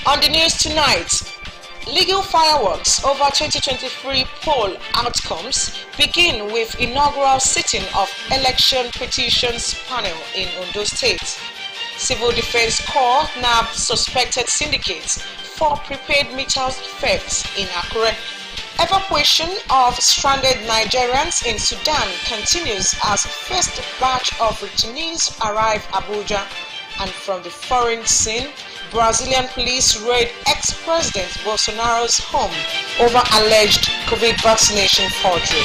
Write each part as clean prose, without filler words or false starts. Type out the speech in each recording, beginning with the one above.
On the news tonight, legal fireworks over 2023 poll outcomes begin with inaugural sitting of Election Petitions Panel in Ondo State. Civil Defense Corps nabbed suspected syndicates for prepaid meters thefts in Akure. Evacuation of stranded Nigerians in Sudan continues as first batch of returnees arrive Abuja. And from the foreign scene, Brazilian police raid ex-President Bolsonaro's home over alleged COVID vaccination forgery.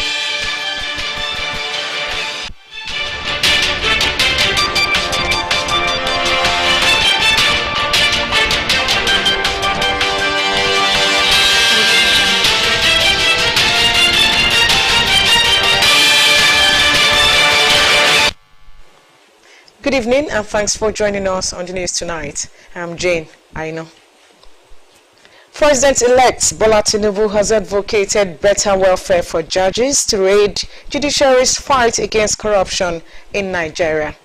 Good evening and thanks for joining us on the news tonight. I'm Jane Aino. President-elect Bola Tinubu has advocated better welfare for judges to aid judiciary's fight against corruption in Nigeria.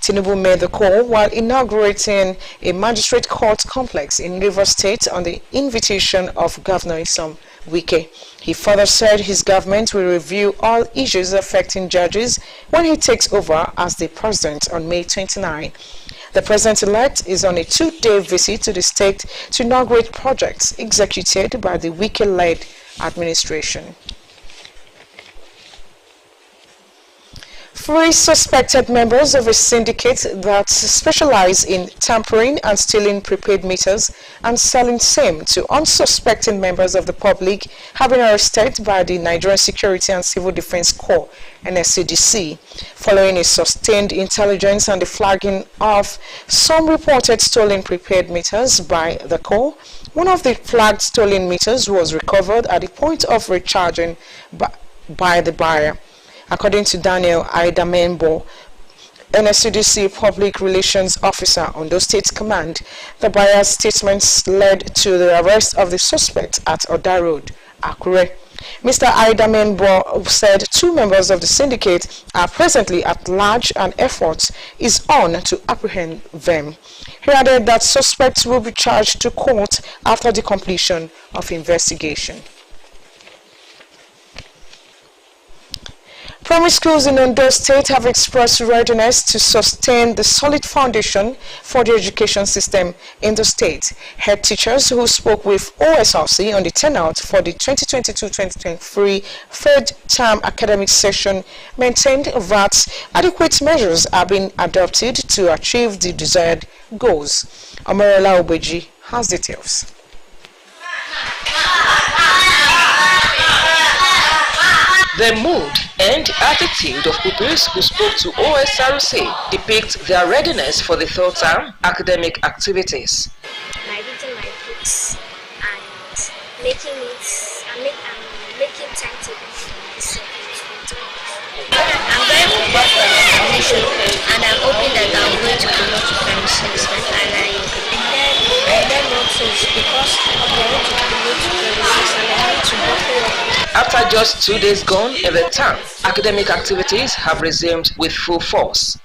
Tinubu made the call while inaugurating a magistrate court complex in Rivers State on the invitation of Governor Nyesom Wike. He further said his government will review all issues affecting judges when he takes over as the president on May 29. The president-elect is on a 2-day visit to the state to inaugurate projects executed by the Wike-led administration. 3 suspected members of a syndicate that specialize in tampering and stealing prepaid meters and selling same to unsuspecting members of the public have been arrested by the Nigerian Security and Civil Defense Corps, NSCDC, following a sustained intelligence and the flagging of some reported stolen prepaid meters by the Corps. One of the flagged stolen meters was recovered at the point of recharging by the buyer. According to Daniel Aidamenbo, NSCDC Public Relations Officer on the State Command, the buyer's statements led to the arrest of the suspect at Oda Road, Akure. Mr. Aidamenbo said 2 members of the syndicate are presently at large and effort is on to apprehend them. He added that suspects will be charged to court after the completion of investigation. Primary schools in Ondo State have expressed readiness to sustain the solid foundation for the education system in the state. Head teachers who spoke with Osrc on the turnout for the 2022-2023 third-term academic session maintained that adequate measures are being adopted to achieve the desired goals. Amarela Obeji has details. The mood and attitude of pupils who spoke to Osrc depict their readiness for the third-term academic activities. By reading my books and making timetables for myself. I'm very prepared for the examination and I'm hoping that I'm going to come up to primary school and I learn more things because I'm going to promote to primary school and I need to work hard. After just 2 days gone in the term, academic activities have resumed with full force.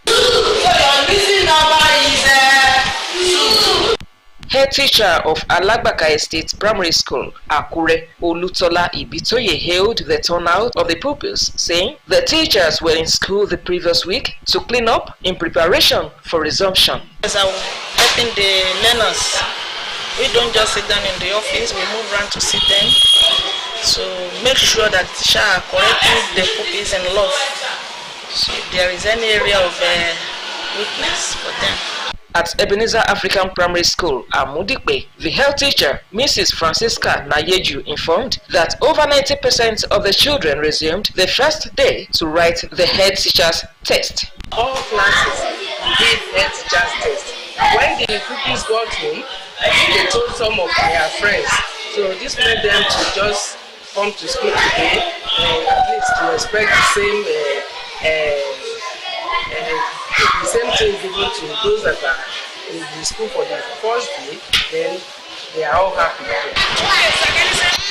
Head teacher of Alagbaka Estate Primary School, Akure, Olutola Ibitoye, hailed the turnout of the pupils, saying the teachers were in school the previous week to clean up in preparation for resumption. As I'm helping the learners, we don't just sit down in the office, we move around to sit them. So make sure that teachers are correcting the pupils in love. So if there is any area of weakness for them. At Ebenezer African Primary School, Amudikpe, the health teacher, Mrs. Francisca Nayeju, informed that over 90% of the children resumed the first day to write the head teacher's test. All classes did head teacher's test. When the pupils got home, they told some of their friends. So this made them to just come to school today, at least to expect the same thing given to those that are in the school for the first day, then they are all happy.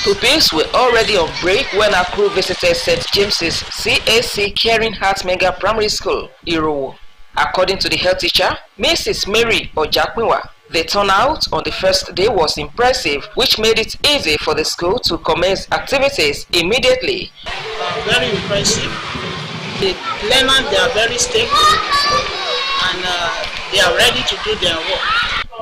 Pupils were already on break when our crew visited St. James's CAC Caring Heart Mega Primary School, Irowo. According to the health teacher, Mrs. Mary Ojakwiwa, The turnout on the first day was impressive, which made it easy for the school to commence activities immediately. Very impressive. The learners, they are very stable and they are ready to do their work.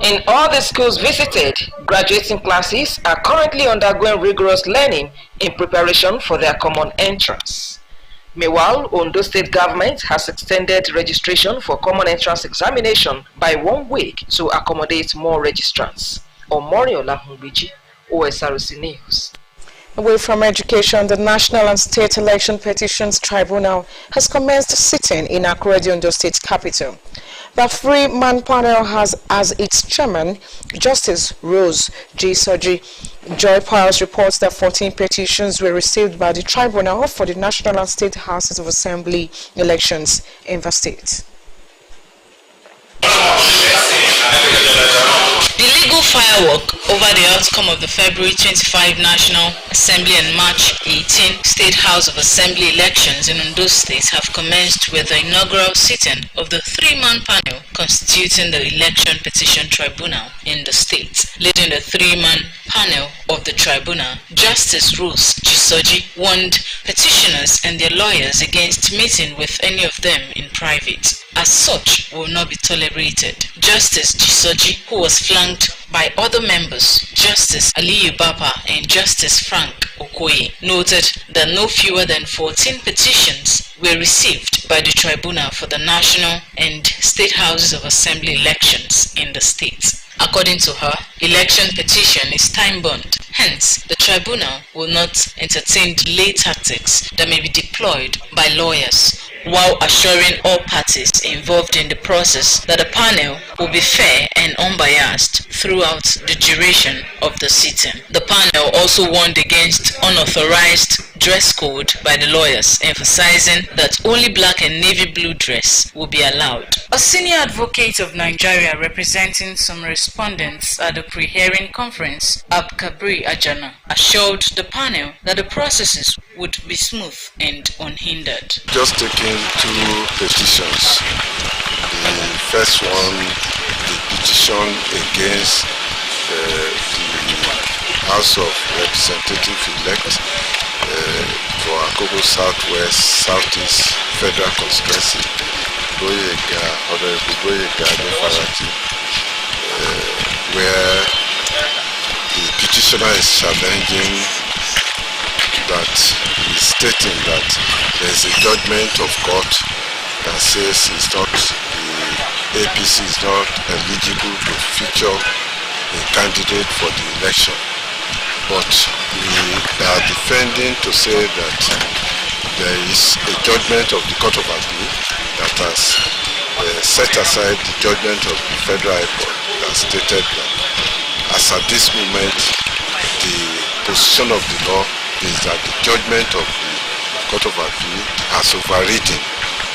In all the schools visited, graduating classes are currently undergoing rigorous learning in preparation for their common entrance. Meanwhile, Ondo State government has extended registration for common entrance examination by 1 week to accommodate more registrants. Omoriola Humbiji, Osrc News. Away from education, the National and State Election Petitions Tribunal has commenced sitting in Akure, Ondo State capital. The three-man panel has as its chairman Justice Rose G. Soji. Joy Piles reports that 14 petitions were received by the tribunal for the National and State Houses of Assembly elections in the state. The legal firework over the outcome of the February 25 National Assembly and March 18 State House of Assembly elections in Ondo State have commenced with the inaugural sitting of the three-man panel constituting the Election Petition Tribunal in the state. Leading the three-man panel of the tribunal, Justice Rose Chisoji warned petitioners and their lawyers against meeting with any of them in private, as such will not be tolerated. Justice Chisoji, who was flanked by other members, Justice Aliyu Bapa and Justice Frank Okoye, noted that no fewer than 14 petitions were received by the tribunal for the national and state houses of assembly elections in the state. According to her, election petition is time-bound. Hence, the tribunal will not entertain delay tactics that may be deployed by lawyers, while assuring all parties involved in the process that the panel will be fair and unbiased throughout the duration of the sitting. The panel also warned against unauthorized dress code by the lawyers, emphasizing that only black and navy blue dress will be allowed. A senior advocate of Nigeria representing some respondents at the pre-hearing conference, Abkabri Ajana, assured the panel that the processes would be smooth and unhindered. Just taking two petitions. The first one, the petition against the House of Representatives elect for Akobo Southwest, Southeast Federal Constituency, Honorable Boyega Adefarati, where the petitioner is challenging that is stating that there is a judgment of court that says the APC is not eligible to feature a candidate for the election. But we are defending to say that there is a judgment of the Court of Appeal that has set aside the judgment of the Federal High Court that stated that as at this moment the position of the law is that the judgment of the Court of Appeal has overridden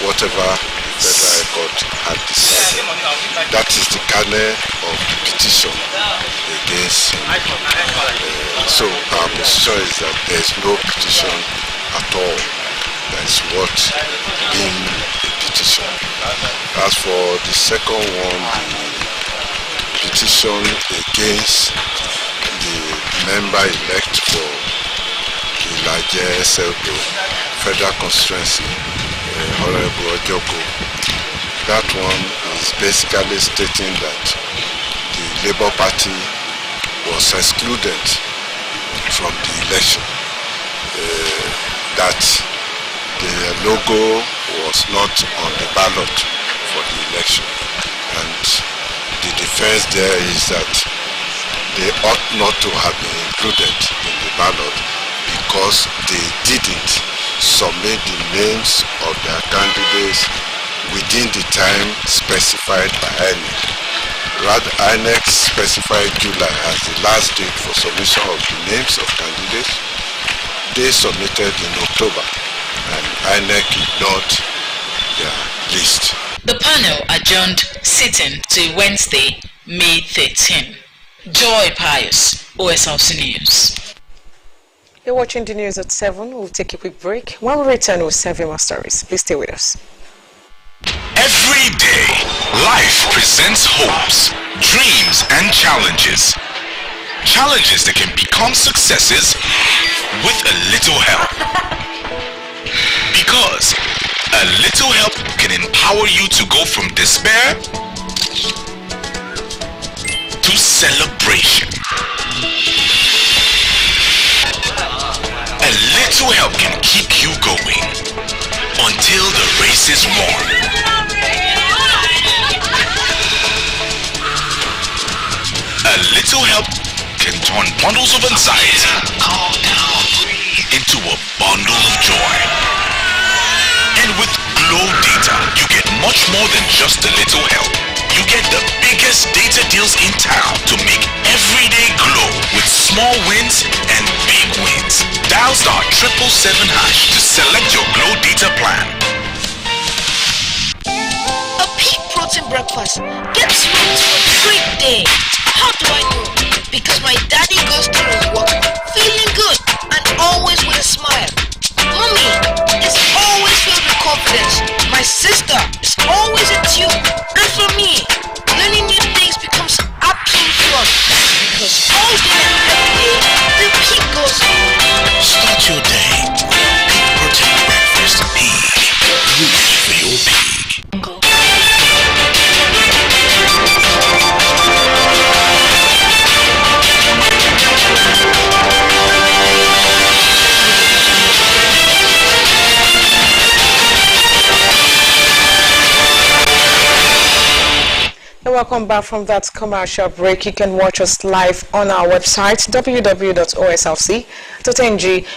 whatever the Federal High Court had decided. That is the kernel of the petition against so our position is that there is no petition at all. That is what being a petition. As for the second one, the petition against the member-elect for Ilaje Seldo Federal Constituency, Honorable Ojoko, that one is basically stating that the Labour Party was excluded from the election, that the logo was not on the ballot for the election, and the defense there is that they ought not to have been included in the ballot because they didn't submit the names of their candidates within the time specified by INEC. Rather, INEC specified July as the last date for submission of the names of candidates. They submitted in October, and INEC ignored their list. The panel adjourned sitting to Wednesday, May 13. Joy Pius, Osrc News. You're watching the news at 7. We'll take a quick break. When we return, we'll serve you more stories. Please stay with us. Every day, life presents hopes, dreams and challenges. Challenges that can become successes with a little help. Because a little help can empower you to go from despair to celebration. A little help can keep you going until the race is won. A little help can turn bundles of anxiety into a bundle of joy. And with Glow Data, you get much more than just a little help. You get the biggest data deals in town to make every day glow with small wins and big wins. Dial star 777 hash to select your Glow Data plan. A peak protein breakfast gets me to a great day. How do I know? Because my daddy goes through his work feeling good and always with a smile. Mommy is always filled with confidence. My sister is always in tune. And for me, learning new things becomes absolute fun. Because all day and every day, the peak goes on. Start your day with a peak protein breakfast. Peak. Reach for your peak. Welcome back from that commercial break. You can watch us live on our website www.oslc.ng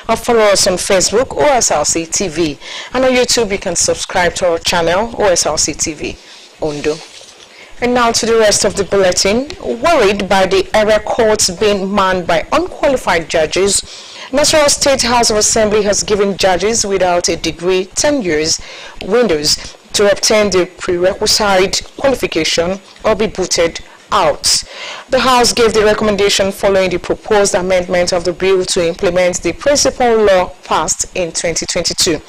or follow us on Facebook OSLC TV, and on YouTube you can subscribe to our channel OSLC TV Ondo. And now to the rest of the bulletin. Worried by the area courts being manned by unqualified judges, Nasarawa State House of Assembly has given judges without a degree 10 years windows to obtain the prerequisite qualification or be booted out. The House gave the recommendation following the proposed amendment of the bill to implement the principal law passed in 2022.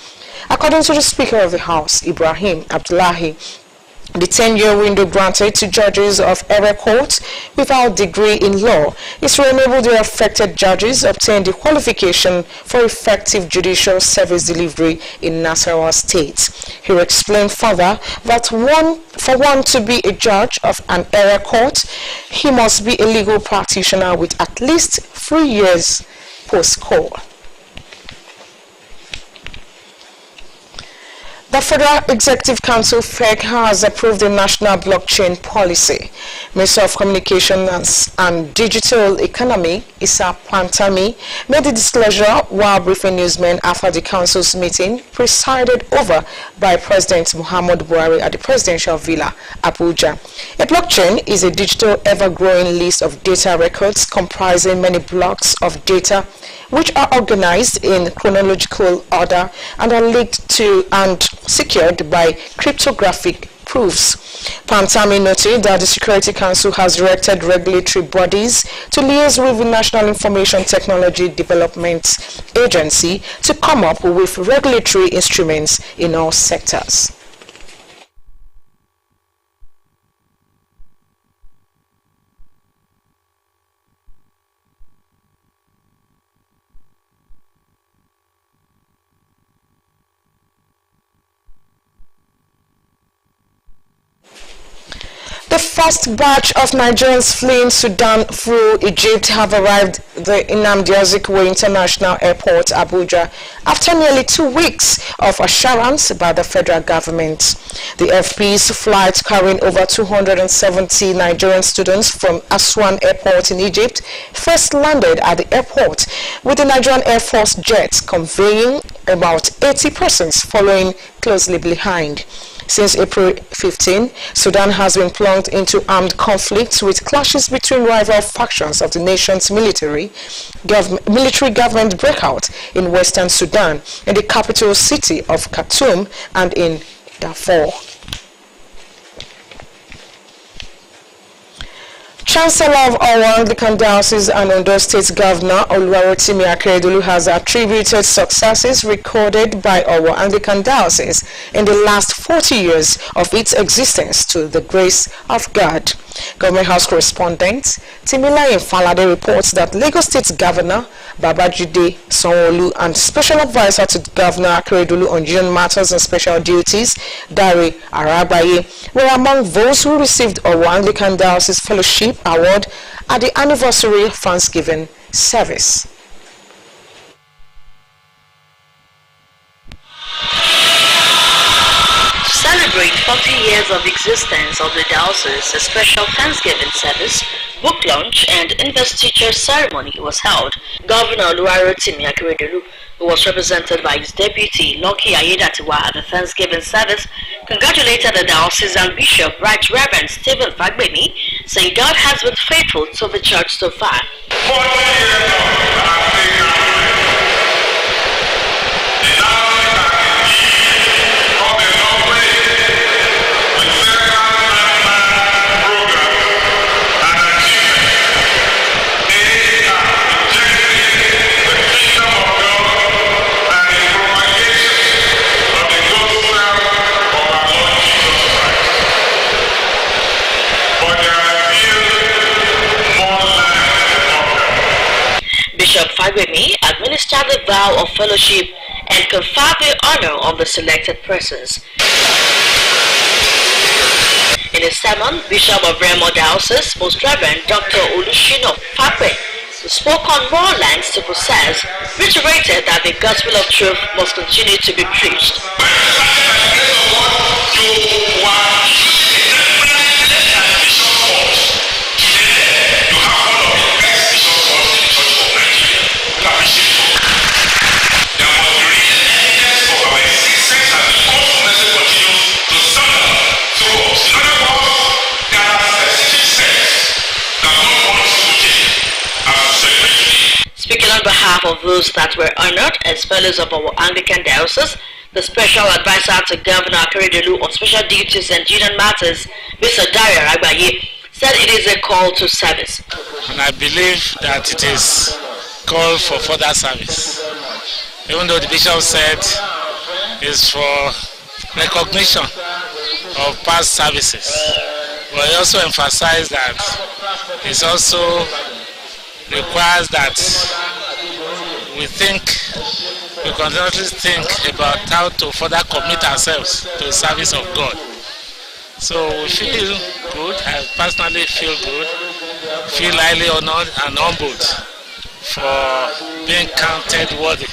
According to the Speaker of the House, Ibrahim Abdullahi, the 10-year window granted to judges of area courts without degree in law is to enable the affected judges obtain the qualification for effective judicial service delivery in Nasarawa State. He explained further that for one to be a judge of an area court, he must be a legal practitioner with at least 3 years post-call. The Federal Executive Council (FEC) has approved the National Blockchain Policy. Minister of Communications and Digital Economy, Issa Pantami, made the disclosure while briefing newsmen after the Council's meeting presided over by President Muhammadu Buhari at the Presidential Villa, Abuja. A blockchain is a digital ever-growing list of data records comprising many blocks of data which are organized in chronological order and are linked to and secured by cryptographic proofs. Pantami noted that the Security Council has directed regulatory bodies to liaise with the National Information Technology Development Agency to come up with regulatory instruments in all sectors. The first batch of Nigerians fleeing Sudan through Egypt have arrived at the Nnamdi Azikiwe International Airport, Abuja, after nearly 2 weeks of assurance by the federal government. The FP's flight carrying over 270 Nigerian students from Aswan Airport in Egypt first landed at the airport, with the Nigerian Air Force jets conveying about 80 persons following closely behind. Since April 15, Sudan has been plunged into armed conflicts with clashes between rival factions of the nation's military government breakout in western Sudan, in the capital city of Khartoum, and in Darfur. Chancellor of Owo Anglican Diocese and Ondo State Governor Oluwarotimi Akeredolu has attributed successes recorded by Owo Anglican Diocese in the last 40 years of its existence to the grace of God. Government House correspondent Timilayo Falade reports that Lagos State Governor Babajide Sanwo-Olu and Special Advisor to Governor Akeredolu on Union Matters and Special Duties, Dare Arabaye, were among those who received Owo Anglican Diocese Fellowship Award at the anniversary Thanksgiving service. To celebrate 40 years of existence of the diocese, a special Thanksgiving service, book launch and investiture ceremony was held. Governor Oluwarotimi Akeredolu, who was represented by his deputy Lucky Ayedatiwa at the Thanksgiving service, congratulated the diocesan bishop, Right Reverend Stephen Fagbemi, saying God has been faithful to the church so far. 40 years Bishop Fagbemi administered the vow of fellowship and conferred the honor on the selected persons. In his sermon, Bishop of Remo Diocese, Most Reverend Dr. Olushino Fape, who spoke on more lands to possess, reiterated that the gospel of truth must continue to be preached. Speaking on behalf of those that were honored as fellows of our Anglican Diocese, the Special Advisor to Governor Akeredolu on Special Duties and Union Matters, Mr. Dare Arabaye, said it is a call to service. And I believe that it is call for further service. Even though the Bishop said it's for recognition of past services, but he also emphasized that it's also requires that we continuously think about how to further commit ourselves to the service of God. So we feel good, I personally feel good, feel highly honored and humbled for being counted worthy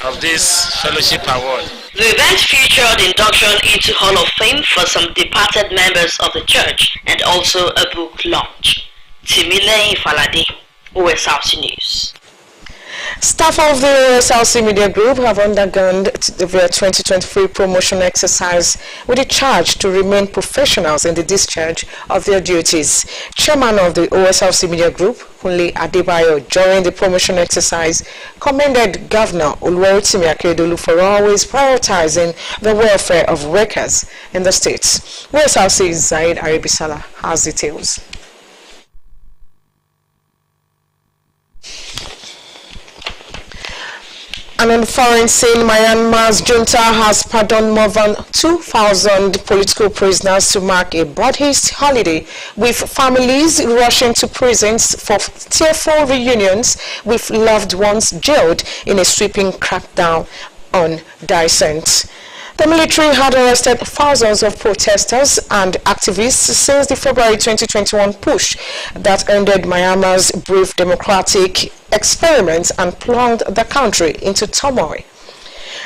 of this fellowship award. The event featured induction into Hall of Fame for some departed members of the church and also a book launch. Timilayo Falade, Osrc News. Staff of the Osrc Media Group have undergone their 2023 promotion exercise with a charge to remain professionals in the discharge of their duties. Chairman of the Osrc Media Group, Kunle Adebayo, during the promotion exercise, commended Governor Oluwarotimi Akeredolu for always prioritizing the welfare of workers in the states. Osrc's Zaid Aribisala has details. And on the foreign scene, Myanmar's junta has pardoned more than 2,000 political prisoners to mark a Buddhist holiday, with families rushing to prisons for tearful reunions with loved ones jailed in a sweeping crackdown on dissent. The military had arrested thousands of protesters and activists since the February 2021 push that ended Myanmar's brief democratic experiment and plunged the country into turmoil.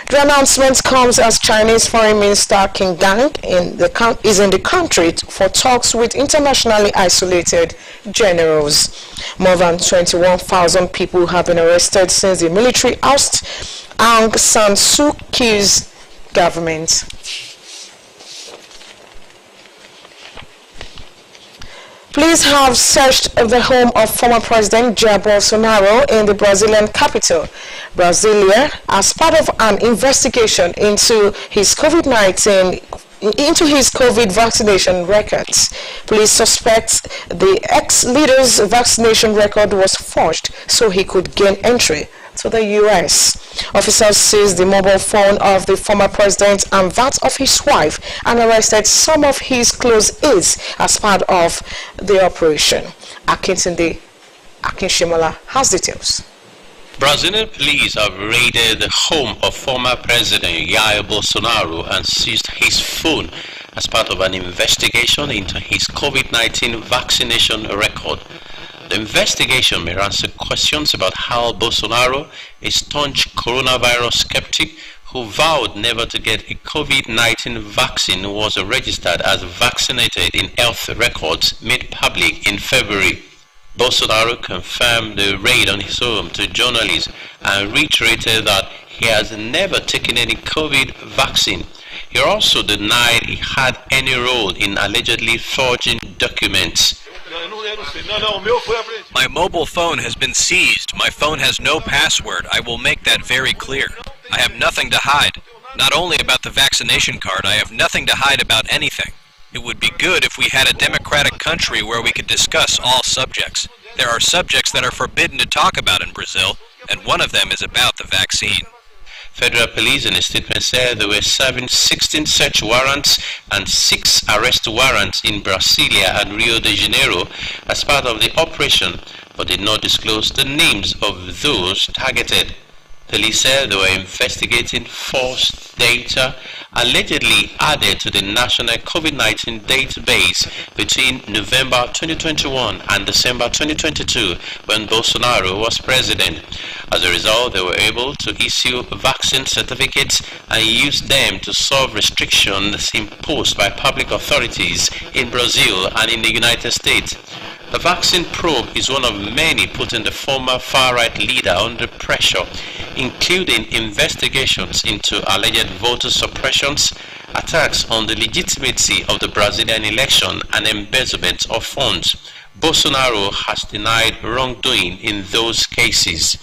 The announcement comes as Chinese Foreign Minister Qin Gang is in the country for talks with internationally isolated generals. More than 21,000 people have been arrested since the military ousted Aung San Suu Kyi's government. Police have searched the home of former President Jair Bolsonaro in the Brazilian capital, Brasilia, as part of an investigation into his COVID vaccination records. Police suspect the ex-leader's vaccination record was forged so he could gain entry to the U.S. Officers seized the mobile phone of the former president and that of his wife and arrested some of his close aides as part of the operation. Akintunde Akinshimola has details. Brazilian police have raided the home of former President Jair Bolsonaro and seized his phone as part of an investigation into his COVID-19 vaccination record. The investigation may answer questions about how Bolsonaro, a staunch coronavirus skeptic who vowed never to get a COVID-19 vaccine, was registered as vaccinated in health records made public in February. Bolsonaro confirmed the raid on his home to journalists and reiterated that he has never taken any COVID vaccine. He also denied he had any role in allegedly forging documents. My mobile phone has been seized. My phone has no password. I will make that very clear. I have nothing to hide. Not only about the vaccination card, I have nothing to hide about anything. It would be good if we had a democratic country where we could discuss all subjects. There are subjects that are forbidden to talk about in Brazil, and one of them is about the vaccine. Federal police in a statement said they were serving 16 search warrants and 6 arrest warrants in Brasilia and Rio de Janeiro as part of the operation, but did not disclose the names of those targeted. Police said they were investigating false data allegedly added to the national COVID-19 database between November 2021 and December 2022 when Bolsonaro was president. As a result, they were able to issue vaccine certificates and use them to solve restrictions imposed by public authorities in Brazil and in the United States. The vaccine probe is one of many putting the former far-right leader under pressure, including investigations into alleged voter suppressions, attacks on the legitimacy of the Brazilian election, and embezzlement of funds. Bolsonaro has denied wrongdoing in those cases.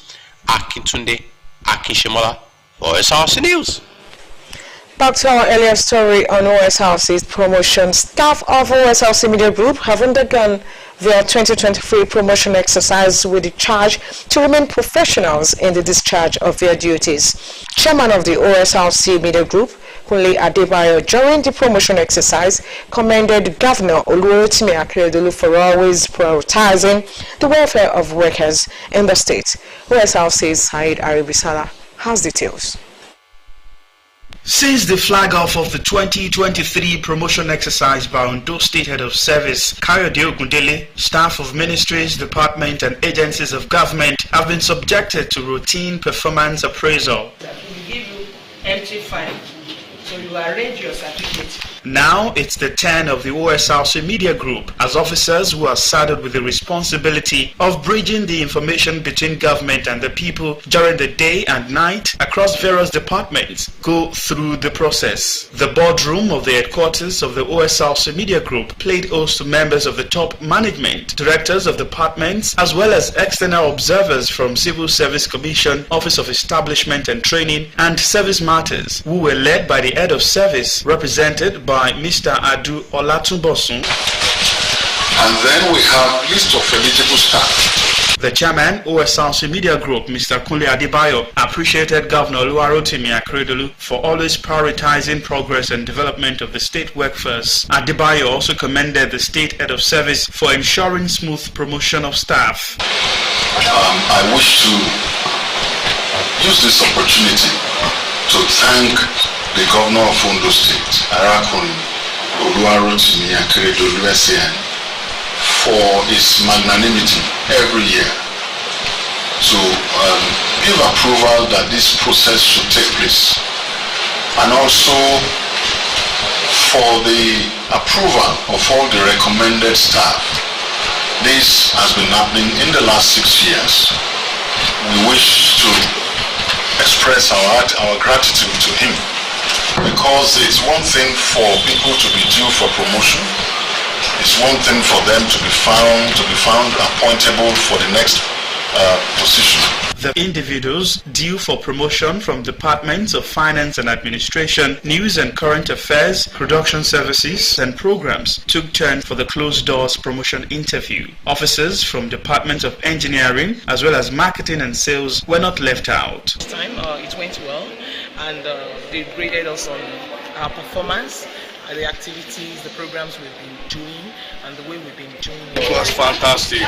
Akintunde Akinshimola, Osrc News. Back to our earlier story on Osrc's promotion. Staff of Osrc Media Group have undergone their 2023 promotion exercise with the charge to remain professionals in the discharge of their duties. Chairman of the Osrc Media Group, Kunle Adebayo, during the promotion exercise, commended Governor Oluwarotimi Akeredolu for always prioritizing the welfare of workers in the state. Osrc's Said Aribisala has details. Since the flag-off of the 2023 promotion exercise by Ondo State Head of Service, Kayode Ogundele, staff of ministries, departments and agencies of government have been subjected to routine performance appraisal. We give you empty file, so you arrange your certificate. Now it's the turn of the Osrc Media Group as officers who are saddled with the responsibility of bridging the information between government and the people during the day and night across various departments go through the process. The boardroom of the headquarters of the Osrc Media Group played host to members of the top management, directors of departments, as well as external observers from Civil Service Commission, Office of Establishment and Training, and Service Matters, who were led by the head of service, represented by Mr. Adu Olatunbosun. And then we have list of eligible staff. The chairman, Osrc Media Group, Mr. Kunle Adebayo, appreciated Governor Oluwarotimi Akeredolu for always prioritizing progress and development of the state workforce. Adebayo also commended the state head of service for ensuring smooth promotion of staff. I wish to use this opportunity to thank the Governor of Ondo State, Arakuni Oluwarotimi Akeredolu SAN, for his magnanimity every year to give approval that this process should take place, and also for the approval of all the recommended staff. This has been happening in the last 6 years. We wish to express our gratitude to him, because it's one thing for people to be due for promotion. It's one thing for them to be found appointable for the next position. The individuals due for promotion from departments of finance and administration, news and current affairs, production services and programs took turn for the closed doors promotion interview. Officers from departments of engineering as well as marketing and sales were not left out. This time it went well, and they graded us on our performance, the activities, the programs we've been doing, and the way we've been doing it. It was fantastic,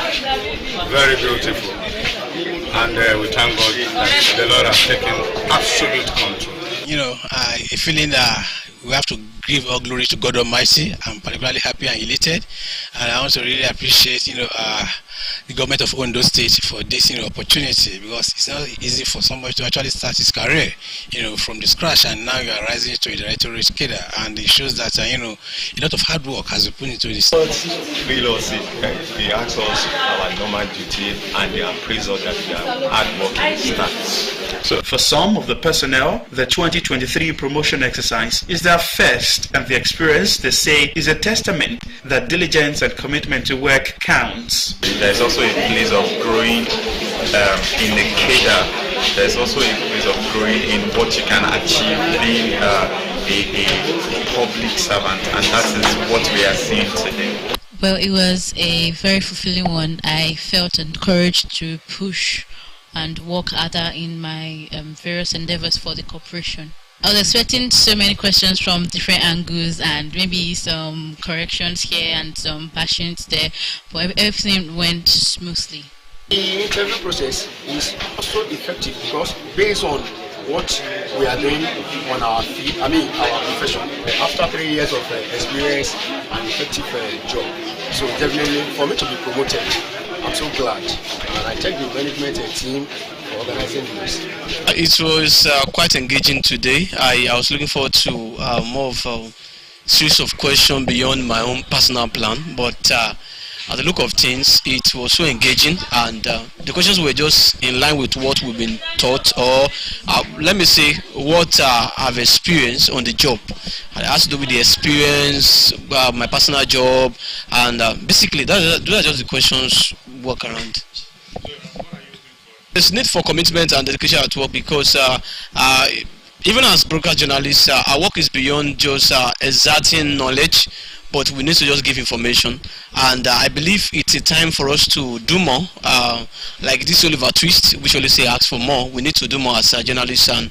very beautiful, and we thank God that the Lord has taken absolute control. You know, a feeling that we have to give all glory to God Almighty. I'm particularly happy and elated, and I also really appreciate, the government of Ondo State for this, opportunity, because it's not easy for somebody to actually start his career, from the scratch, and now you are rising to a directorate cadre, and it shows that, a lot of hard work has been put into this. They ask us our normal duty, and they appraise us that we are hard-working staff. So for some of the personnel, the 2023 promotion exercise is their first, and the experience, they say, is a testament that diligence and commitment to work counts. There's also a place of growing in the cadre. There's also a place of growing in what you can achieve being a public servant, and that is what we are seeing today. Well, it was a very fulfilling one. I felt encouraged to push and work harder in my various endeavors for the corporation. I was expecting so many questions from different angles and maybe some corrections here and some passions there, but everything went smoothly. The interview process is also effective because based on what we are doing on our field, our profession, after 3 years of experience and effective job, so definitely for me to be promoted, I'm so glad, and I thank the management team for organizing this. It was quite engaging today. I was looking forward to more of a series of questions beyond my own personal plan, but at the look of things, it was so engaging, and the questions were just in line with what we've been taught, or let me say what I've experienced on the job. It has to do with the experience, my personal job, and basically those are just the questions work around. There's need for commitment and dedication at work, because even as broadcast journalists, our work is beyond just exerting knowledge, but we need to just give information, and I believe it's a time for us to do more. Like this Oliver Twist, we usually say ask for more. We need to do more as journalists, and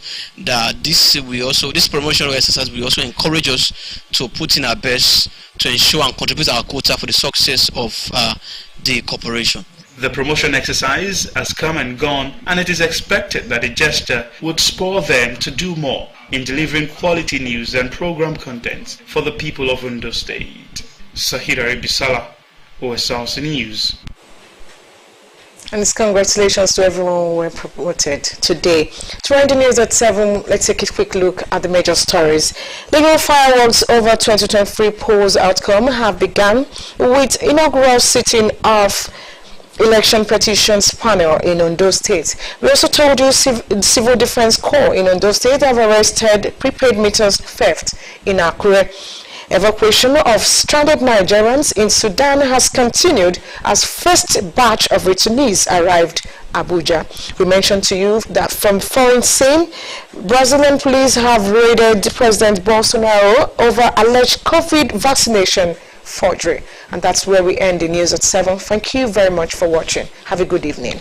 this promotional exercise will also encourage us to put in our best to ensure and contribute our quota for the success of the corporation. The promotion exercise has come and gone, and it is expected that the gesture would spur them to do more in delivering quality news and program contents for the people of Ondo State. Sahira Ebisala, Osrc News. And it's congratulations to everyone who were promoted today. To end the news at 7, let's take a quick look at the major stories. Legal fireworks over 2023 polls outcome have begun with inaugural sitting of Election Petitions Panel in Ondo State. We also told you Civil Defense Corps in Ondo State have arrested prepaid meters theft in Akure. Evacuation of stranded Nigerians in Sudan has continued as first batch of returnees arrived Abuja. We mentioned to you that from foreign scene, Brazilian police have raided President Bolsonaro over alleged COVID vaccination forgery. And that's where we end the news at 7. Thank you very much for watching. Have a good evening.